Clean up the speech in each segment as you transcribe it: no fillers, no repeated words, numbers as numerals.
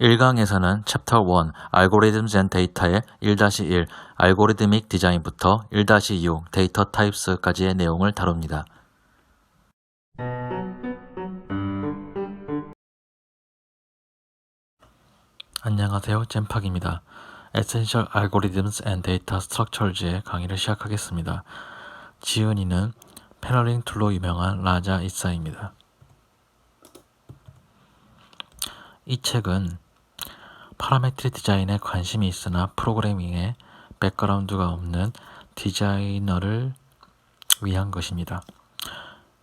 1강에서는 챕터 1 Algorithms and Data의 1-1 알고리드믹 디자인부터 1-6 데이터 타입스까지의 내용을 다룹니다. 안녕하세요, 잼팍입니다. Essential Algorithms and Data Structures의 강의를 시작하겠습니다. 지은이는 패널링 툴로 유명한 라자 이사입니다. 이 책은 파라메트릭 디자인에 관심이 있으나 프로그래밍에 백그라운드가 없는 디자이너를 위한 것입니다.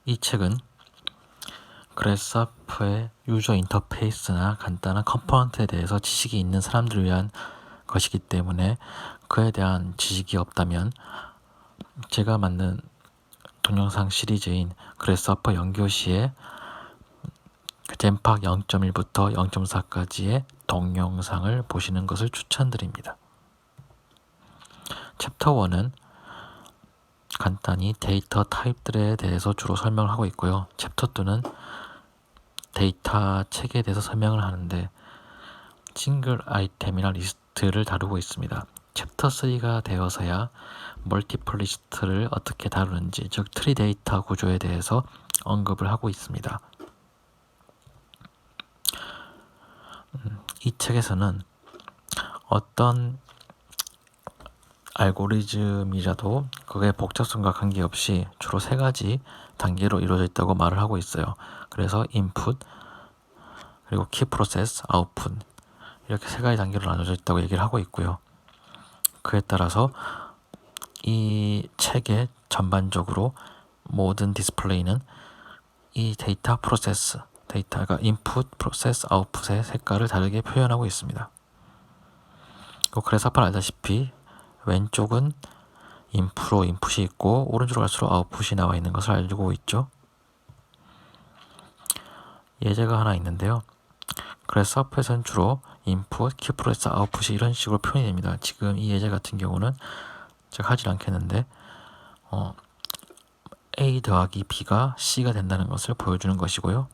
이 책은 그래스하퍼의 유저 인터페이스나 간단한 컴포넌트에 대해서 지식이 있는 사람들을 위한 것이기 때문에 그에 대한 지식이 없다면 제가 만든 동영상 시리즈인 그래스하퍼 연교시의 잼팍 0.1부터 0.4까지의 동영상을 보시는 것을 추천드립니다. 챕터 1은 간단히 데이터 타입들에 대해서 주로 설명을 하고 있고요. 챕터 2는 데이터 체계에 대해서 설명을 하는데 싱글 아이템이나 리스트를 다루고 있습니다. 챕터 3가 되어서야 멀티플 리스트를 어떻게 다루는지, 즉 트리 데이터 구조에 대해서 언급을 하고 있습니다. 이 책에서는 어떤 알고리즘이라도 그의 복잡성과 관계없이 주로 3가지 단계로 이루어져 있다고 말을 하고 있어요. 그래서 인풋, 그리고 키 프로세스, 아웃풋 이렇게 3가지 단계로 나눠져 있다고 얘기를 하고 있고요. 그에 따라서 이 책의 전반적으로 모든 디스플레이는 이 데이터 프로세스, 데이터가 인풋, 프로세스, 아웃풋의 색깔을 다르게 표현하고 있습니다. 그래서 아까 알다시피 왼쪽은 인풋이 있고 오른쪽으로 갈수록 아웃풋이 나와 있는 것을 알고 있죠. 예제가 하나 있는데요. 그래스하퍼에서는 주로 인풋, 키 프로세스, 아웃풋이 이런 식으로 표현이 됩니다. 지금 이 예제 같은 경우는 제가 하질 않겠는데 A 더하기 B가 C가 된다는 것을 보여주는 것이고요.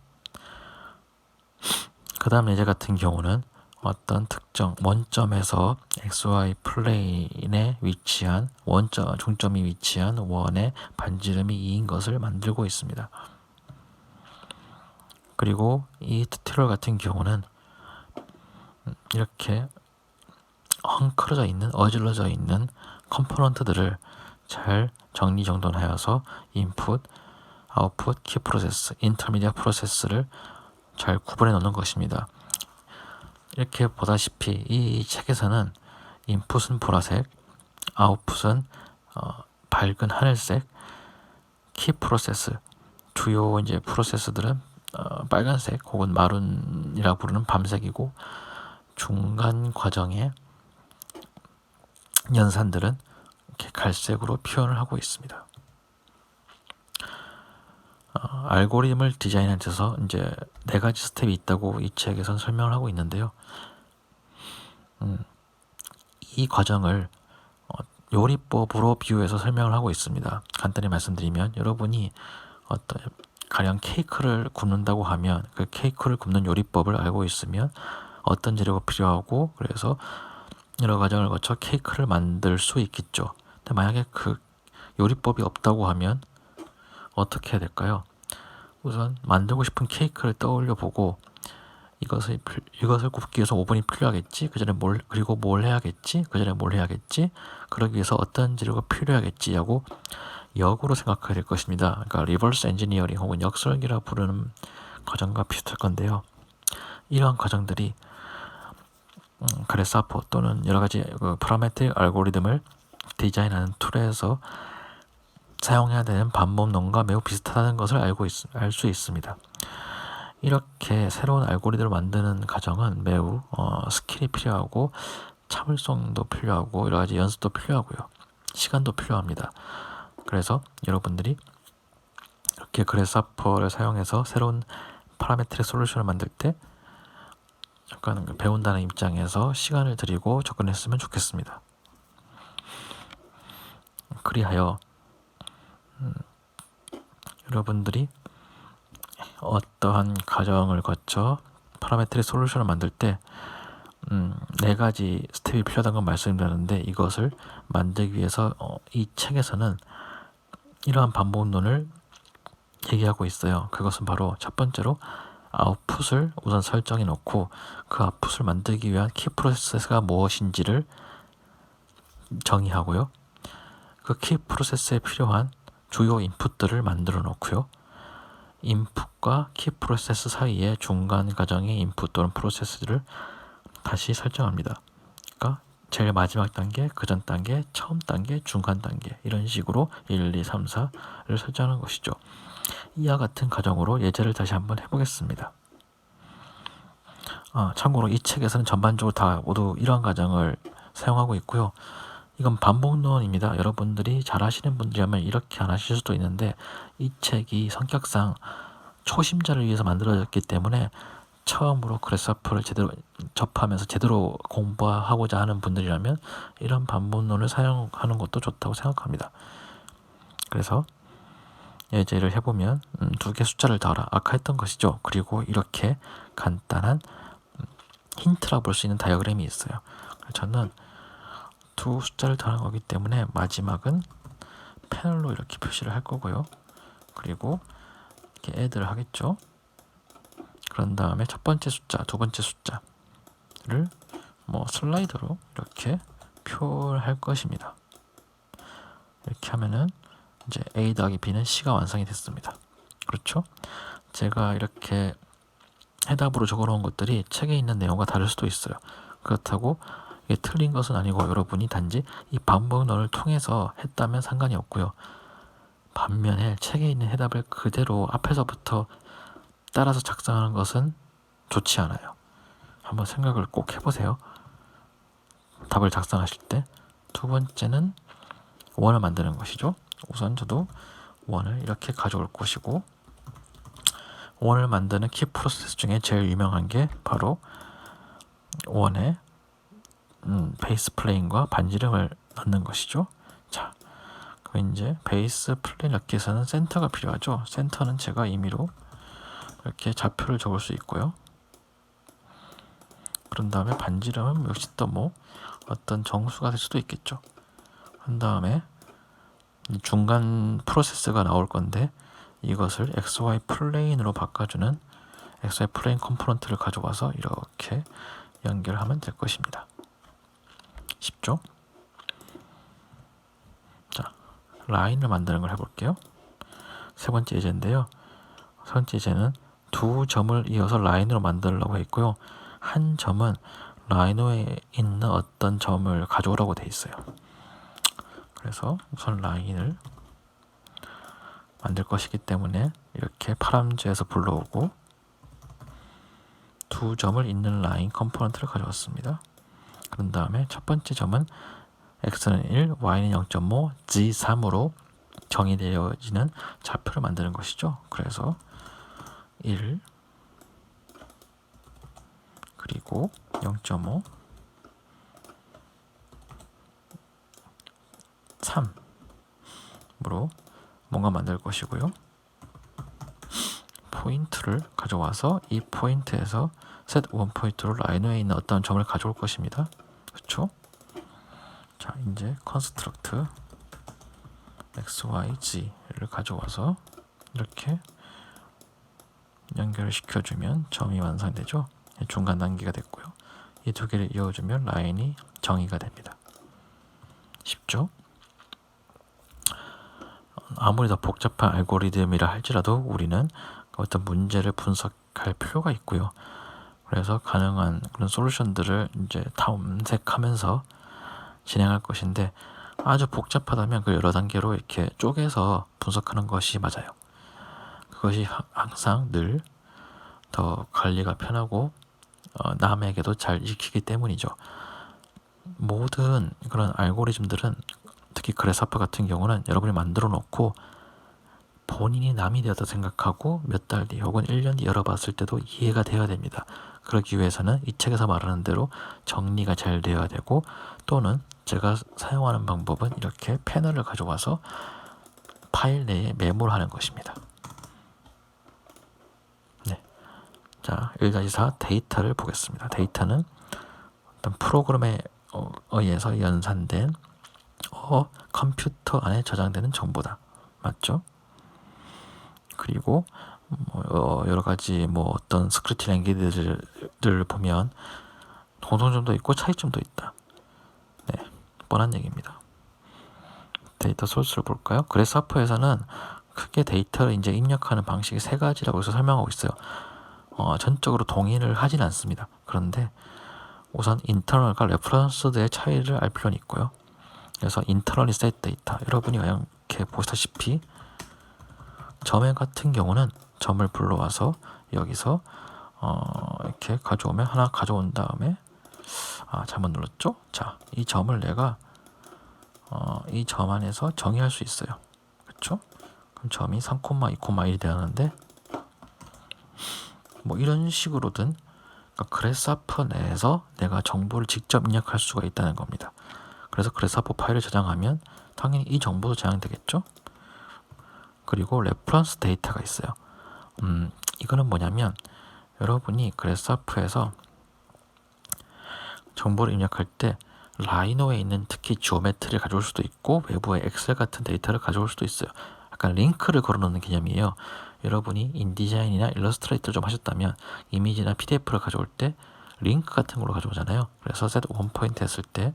그 다음 예제 같은 경우는 어떤 특정 원점에서 XY 플레인에 위치한 중점이 위치한 원의 반지름이 2인 것을 만들고 있습니다. 그리고 이 튜토리얼 같은 경우는 이렇게 어질러져 있는 컴포넌트들을 잘 정리정돈하여서 인풋, 아웃풋, 키 프로세스, 인터미디어 프로세스를 잘 구분해 놓는 것입니다. 이렇게 보다시피 이 책에서는 인풋은 보라색, 아웃풋은 밝은 하늘색, 키 프로세스, 주요 이제 프로세스들은 빨간색 혹은 마룬이라 부르는 밤색이고 중간 과정의 연산들은 이렇게 갈색으로 표현을 하고 있습니다. 알고리즘을 디자인하는 데서 이제 4가지 스텝이 있다고 이 책에서는 설명을 하고 있는데요. 이 과정을 요리법으로 비유해서 설명을 하고 있습니다. 간단히 말씀드리면 여러분이 가령 케이크를 굽는다고 하면 그 케이크를 굽는 요리법을 알고 있으면 어떤 재료가 필요하고 그래서 여러 과정을 거쳐 케이크를 만들 수 있겠죠. 근데 만약에 그 요리법이 없다고 하면 어떻게 해야 될까요? 우선 만들고 싶은 케이크를 떠올려 보고 이것을 굽기 위해서 오븐이 필요하겠지. 그리고 뭘 해야겠지. 그 전에 뭘 해야겠지. 그러기 위해서 어떤 재료가 필요하겠지 하고 역으로 생각해야 될 것입니다. 그러니까 리버스 엔지니어링 혹은 역설계라 부르는 과정과 비슷할 건데요. 이러한 과정들이 그래스하퍼 또는 여러 가지 파라메트릭 알고리즘을 디자인하는 툴에서 사용해야 되는 반복론과 매우 비슷하다는 것을 알 수 있습니다. 이렇게 새로운 알고리즘을 만드는 과정은 매우 스킬이 필요하고 참을성도 필요하고 여러 가지 연습도 필요하고요. 시간도 필요합니다. 그래서 여러분들이 이렇게 그래스하퍼를 사용해서 새로운 파라메트릭 솔루션을 만들 때 약간 배운다는 입장에서 시간을 들이고 접근했으면 좋겠습니다. 그리하여 여러분들이 어떠한 과정을 거쳐 파라메트릭 솔루션을 만들 때 네 가지 스텝이 필요하다는 걸 말씀드렸는데, 이것을 만들기 위해서 이 책에서는 이러한 반복론을 얘기하고 있어요. 그것은 바로 첫 번째로 아웃풋을 우선 설정해 놓고 그 아웃풋을 만들기 위한 키 프로세스가 무엇인지를 정의하고요. 그 키 프로세스에 필요한 주요 인풋들을 만들어 놓고요. 인풋과 키 프로세스 사이의 중간 과정의 인풋 또는 프로세스를 다시 설정합니다. 그러니까 제일 마지막 단계, 그 전 단계, 처음 단계, 중간 단계, 이런 식으로 1, 2, 3, 4를 설정하는 것이죠. 이와 같은 과정으로 예제를 다시 한번 해보겠습니다. 참고로 이 책에서는 전반적으로 다 모두 이러한 과정을 사용하고 있고요. 이건 반복론입니다. 여러분들이 잘 하시는 분들이라면 이렇게 안 하실 수도 있는데, 이 책이 성격상 초심자를 위해서 만들어졌기 때문에 처음으로 그래서프를 제대로 접하면서 제대로 공부하고자 하는 분들이라면 이런 반복론을 사용하는 것도 좋다고 생각합니다. 그래서 예제를 해보면 2개 숫자를 더하라, 아까 했던 것이죠. 그리고 이렇게 간단한 힌트라 볼 수 있는 다이어그램이 있어요. 저는 두 숫자를 더하는 거기 때문에 마지막은 패널로 이렇게 표시를 할 거고요. 그리고 이렇게 애드를 하겠죠. 그런 다음에 첫 번째 숫자, 두 번째 숫자를 슬라이드로 이렇게 표현할 것입니다. 이렇게 하면은 이제 A 더하기 B는 C가 완성이 됐습니다. 그렇죠? 제가 이렇게 해답으로 적어놓은 것들이 책에 있는 내용과 다를 수도 있어요. 그렇다고 이게 틀린 것은 아니고 여러분이 단지 이 반복론을 통해서 했다면 상관이 없고요. 반면에 책에 있는 해답을 그대로 앞에서부터 따라서 작성하는 것은 좋지 않아요. 한번 생각을 꼭 해보세요. 답을 작성하실 때. 두 번째는 원을 만드는 것이죠. 우선 저도 원을 이렇게 가져올 것이고, 원을 만드는 키 프로세스 중에 제일 유명한 게 바로 원의 베이스 플레인과 반지름을 넣는 것이죠. 자, 그럼 이제 베이스 플레인 넣기 위해서는 센터가 필요하죠. 센터는 제가 임의로 이렇게 좌표를 적을 수 있고요. 그런 다음에 반지름은 역시 또 어떤 정수가 될 수도 있겠죠. 한 다음에 중간 프로세스가 나올 건데, 이것을 XY 플레인으로 바꿔주는 XY 플레인 컴포넌트를 가져와서 이렇게 연결하면 될 것입니다. 쉽죠? 자, 라인을 만드는 걸 해볼게요. 세 번째 예제인데요. 세 번째 예제는 두 점을 이어서 라인으로 만들려고 했고요. 한 점은 라인 위에 있는 어떤 점을 가져오라고 돼 있어요. 그래서 우선 라인을 만들 것이기 때문에 이렇게 파람즈에서 불러오고 두 점을 잇는 라인 컴포넌트를 가져왔습니다. 그런 다음에 첫 번째 점은 x는 1, y는 0.5, g3으로 정의되어지는 좌표를 만드는 것이죠. 그래서 1 그리고 0.5 3으로 뭔가 만들 것이고요. 포인트를 가져와서 이 포인트에서 set one 포인트로 라인 위에 있는 어떤 점을 가져올 것입니다. 그렇죠? 자, 이제 construct x, y, g를 가져와서 이렇게 연결을 시켜주면 점이 완성되죠. 중간 단계가 됐고요. 이 두 개를 이어주면 라인이 정의가 됩니다. 쉽죠? 아무리 더 복잡한 알고리즘이라 할지라도 우리는 어떤 문제를 분석할 필요가 있고요. 그래서 가능한 그런 솔루션들을 이제 탐색하면서 진행할 것인데, 아주 복잡하다면 그 여러 단계로 이렇게 쪼개서 분석하는 것이 맞아요. 그것이 항상 늘 더 관리가 편하고 남에게도 잘 익히기 때문이죠. 모든 그런 알고리즘들은, 특히 그래서프 같은 경우는 여러분이 만들어 놓고 본인이 남이 되었다 생각하고 몇 달 뒤 혹은 1년 뒤 열어봤을 때도 이해가 되어야 됩니다. 그러기 위해서는 이 책에서 말하는 대로 정리가 잘 되어야 되고, 또는 제가 사용하는 방법은 이렇게 패널을 가져와서 파일 내에 메모를 하는 것입니다. 네. 자, 1-4 데이터를 보겠습니다. 데이터는 어떤 프로그램에 의해서 연산된 컴퓨터 안에 저장되는 정보다. 맞죠? 그리고 여러 가지 어떤 스크립트 랭귀지들을 보면 공통점도 있고 차이점도 있다. 네, 뻔한 얘기입니다. 데이터 소스를 볼까요? 그래스하퍼에서는 크게 데이터를 이제 입력하는 방식이 세 가지라고 해서 설명하고 있어요. 전적으로 동의를 하진 않습니다. 그런데 우선 인터널과 레퍼런스드의 차이를 알 필요는 있고요. 그래서 인터널리 셋 데이터, 여러분이 이렇게 보시다시피 점에 같은 경우는 점을 불러와서 여기서 이렇게 가져오면 하나 가져온 다음에 잘못 눌렀죠? 자, 이 점을 내가 이 점 안에서 정의할 수 있어요. 그렇죠? 그럼 점이 3,2,1이 되었는데 이런 식으로든 그래스하퍼 내에서 내가 정보를 직접 입력할 수가 있다는 겁니다. 그래서 그래스하퍼 파일을 저장하면 당연히 이 정보도 저장되겠죠? 그리고 레퍼런스 데이터가 있어요. 이거는 뭐냐면 여러분이 그래스하퍼에서 정보를 입력할 때 라이노에 있는 특히 지오메트리를 가져올 수도 있고 외부의 엑셀 같은 데이터를 가져올 수도 있어요. 약간 링크를 걸어놓는 개념이에요. 여러분이 인디자인이나 일러스트레이터를 좀 하셨다면 이미지나 PDF를 가져올 때 링크 같은 걸로 가져오잖아요. 그래서 set one point 했을 때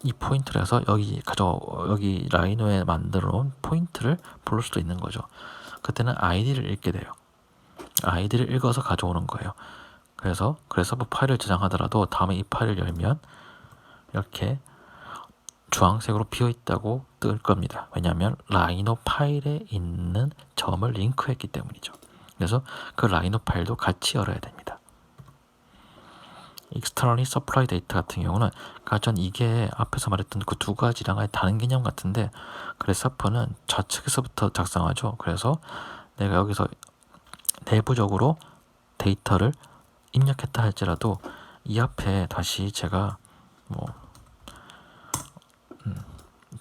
이 포인트를 해서 여기 라이노에 만들어 놓은 포인트를 부를 수도 있는 거죠. 그때는 ID를 읽게 돼요. ID를 읽어서 가져오는 거예요. 그래서 파일을 저장하더라도 다음에 이 파일을 열면 이렇게 주황색으로 비어있다고 뜰 겁니다. 왜냐하면 라이노 파일에 있는 점을 링크했기 때문이죠. 그래서 그 라이노 파일도 같이 열어야 됩니다. Externally Supply Data 같은 경우는 전 이게 앞에서 말했던 그 두 가지랑 다른 개념 같은데 그래스하퍼는 좌측에서부터 작성하죠. 그래서 내가 여기서 내부적으로 데이터를 입력했다 할지라도 이 앞에 다시 제가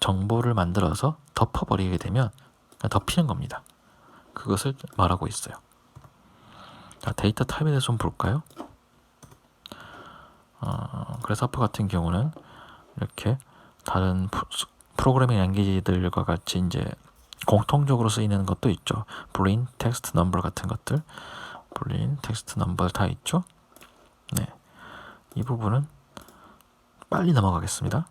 정보를 만들어서 덮어버리게 되면 덮이는 겁니다. 그것을 말하고 있어요. 자, 데이터 타입에 대해서 좀 볼까요? 그래스하퍼 같은 경우는 이렇게 다른 프로그래밍 랭귀지들과 같이 이제 공통적으로 쓰이는 것도 있죠. boolean, text, number 같은 것들, boolean, text, number 다 있죠. 네, 이 부분은 빨리 넘어가겠습니다.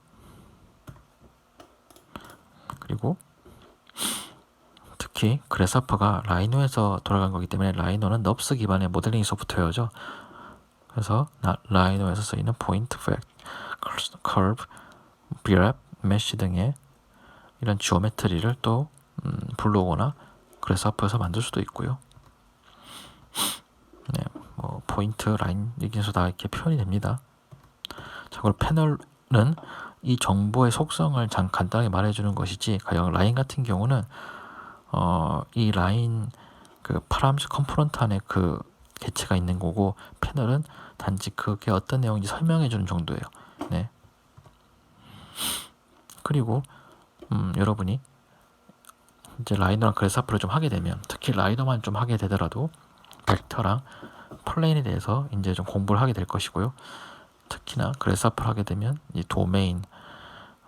그리고 특히 그래스하퍼가 라이노에서 돌아간 거기 때문에 라이노는 넙스 기반의 모델링 소프트웨어죠. 그래서 라이노에서 쓰이는 포인트, 커브, 비랩, 메쉬 등의 이런 지오메트리를 또 불러오거나 그래스하퍼에서 만들 수도 있고요. 네, 포인트, 라인 여기서 다 이렇게 표현이 됩니다. 자, 그리고 패널은 이 정보의 속성을 간단하게 말해주는 것이지, 가령 라인 같은 경우는 이 라인 그 파라미터 컴포넌트 안에 그 개체가 있는 거고, 패널은 단지 그게 어떤 내용인지 설명해주는 정도예요. 네. 그리고 여러분이 이제 라이너랑 그래스하퍼를 좀 하게 되면, 특히 라이너만 좀 하게 되더라도 벡터랑 플레인에 대해서 이제 좀 공부를 하게 될 것이고요. 특히나 그래스하퍼를 하게 되면 이 도메인,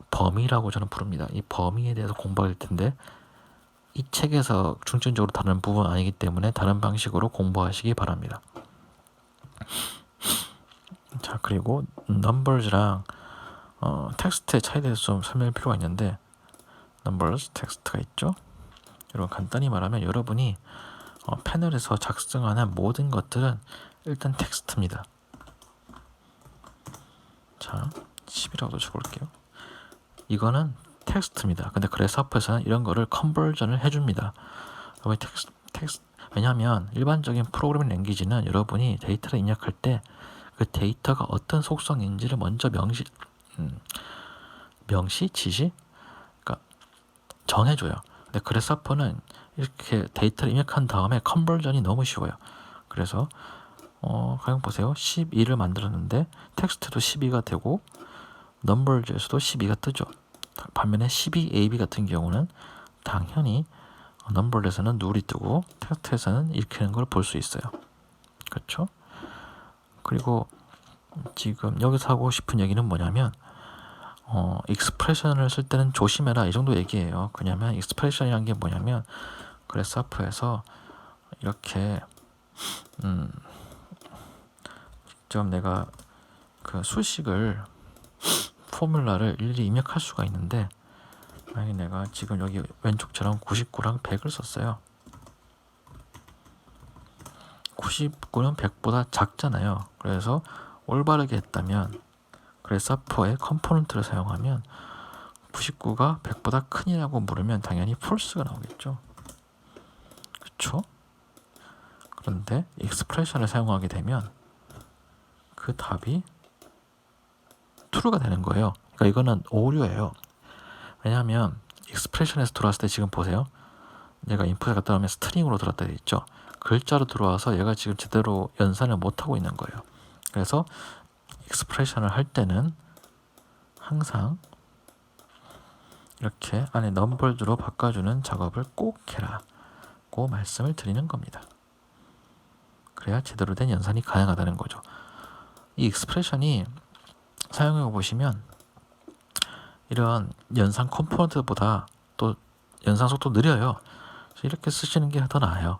범위라고 저는 부릅니다. 이 범위에 대해서 공부할 텐데 이 책에서 중점적으로 다루는 부분은 아니기 때문에 다른 방식으로 공부하시기 바랍니다. 자, 그리고 numbers랑 텍스트의 차이에 대해서 좀 설명할 필요가 있는데, numbers, 텍스트가 있죠. 여러분 간단히 말하면 여러분이 패널에서 작성하는 모든 것들은 일단 텍스트입니다. 자, 10이라고 적을게요. 이거는 텍스트입니다. 근데 그래스하퍼에서는 이런 거를 컨버전을 해줍니다. 왜냐하면 일반적인 프로그래밍 랭귀지는 여러분이 데이터를 입력할 때 그 데이터가 어떤 속성인지를 먼저 지시? 그러니까 정해줘요. 근데 그래스하퍼는 이렇게 데이터를 입력한 다음에 컨버전이 너무 쉬워요. 그래서 가령 보세요. 12를 만들었는데 텍스트도 12가 되고 넘버즈에서도 12가 뜨죠. 반면에 12AB 같은 경우는 당연히 넘버에서는 нул이 뜨고 텍스트에서는 이렇게 하는 걸 볼 수 있어요. 그렇죠? 그리고 지금 여기서 하고 싶은 얘기는 뭐냐면 익스프레션을 쓸 때는 조심해라 이 정도 얘기예요. 그냐면 익스프레션이란 게 뭐냐면 그래서프에서 이렇게 직접 내가 그 수식을 포뮬라를 일일이 입력할 수가 있는데 만약에 내가 지금 여기 왼쪽처럼 99랑 100을 썼어요. 99는 100보다 작잖아요. 그래서 올바르게 했다면 그래서퍼의 컴포넌트를 사용하면 99가 100보다 크냐고 물으면 당연히 false가 나오겠죠. 그쵸? 그런데 익스프레션을 사용하게 되면 그 답이 true가 되는 거예요. 그러니까 이거는 오류예요. 왜냐하면 익스프레션에서 들어왔을 때 지금 보세요. 얘가 인풋에 갔다 오면 스트링으로 들어왔다 돼 있죠. 글자로 들어와서 얘가 지금 제대로 연산을 못하고 있는 거예요. 그래서 익스프레션을 할 때는 항상 이렇게 안에 넘버즈로 바꿔주는 작업을 꼭 해라고 말씀을 드리는 겁니다. 그래야 제대로 된 연산이 가능하다는 거죠. 이 익스프레션이 사용해 보시면 이런 연산 컴포넌트보다 또 연산 속도 느려요. 그래서 이렇게 쓰시는 게 더 나아요.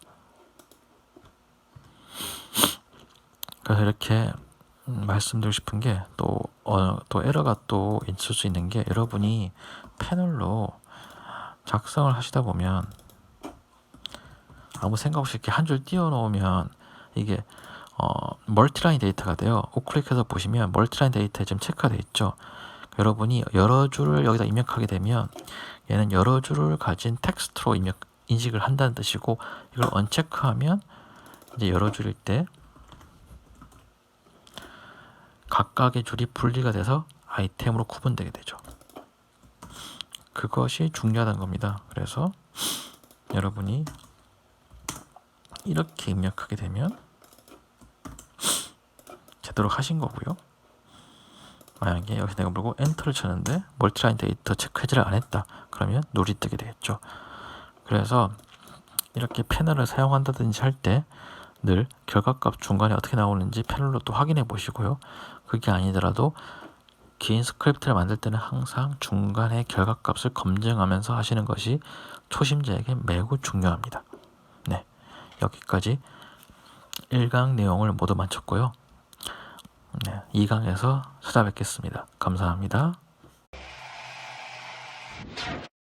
그래서 이렇게 말씀드리고 싶은 게 또 에러가 또 있을 수 있는 게 여러분이 패널로 작성을 하시다 보면 아무 생각 없이 이렇게 한 줄 띄워 놓으면 이게 멀티라인 데이터가 돼요. 우클릭해서 보시면 멀티라인 데이터에 지금 체크가 돼 있죠. 여러분이 여러 줄을 여기다 입력하게 되면 얘는 여러 줄을 가진 텍스트로 인식을 한다는 뜻이고 이걸 언체크하면 이제 여러 줄일 때 각각의 줄이 분리가 돼서 아이템으로 구분되게 되죠. 그것이 중요하다는 겁니다. 그래서 여러분이 이렇게 입력하게 되면 제대로 하신 거고요. 만약에 여기서 내가 물고 엔터를 쳤는데 멀티라인 데이터 체크 해제를 안 했다. 그러면 нул이 뜨게 되겠죠. 그래서 이렇게 패널을 사용한다든지 할 때 늘 결과값 중간에 어떻게 나오는지 패널로 또 확인해 보시고요. 그게 아니더라도 긴 스크립트를 만들 때는 항상 중간에 결과값을 검증하면서 하시는 것이 초심자에게 매우 중요합니다. 네, 여기까지 1강 내용을 모두 마쳤고요. 네, 2강에서 찾아뵙겠습니다. 감사합니다.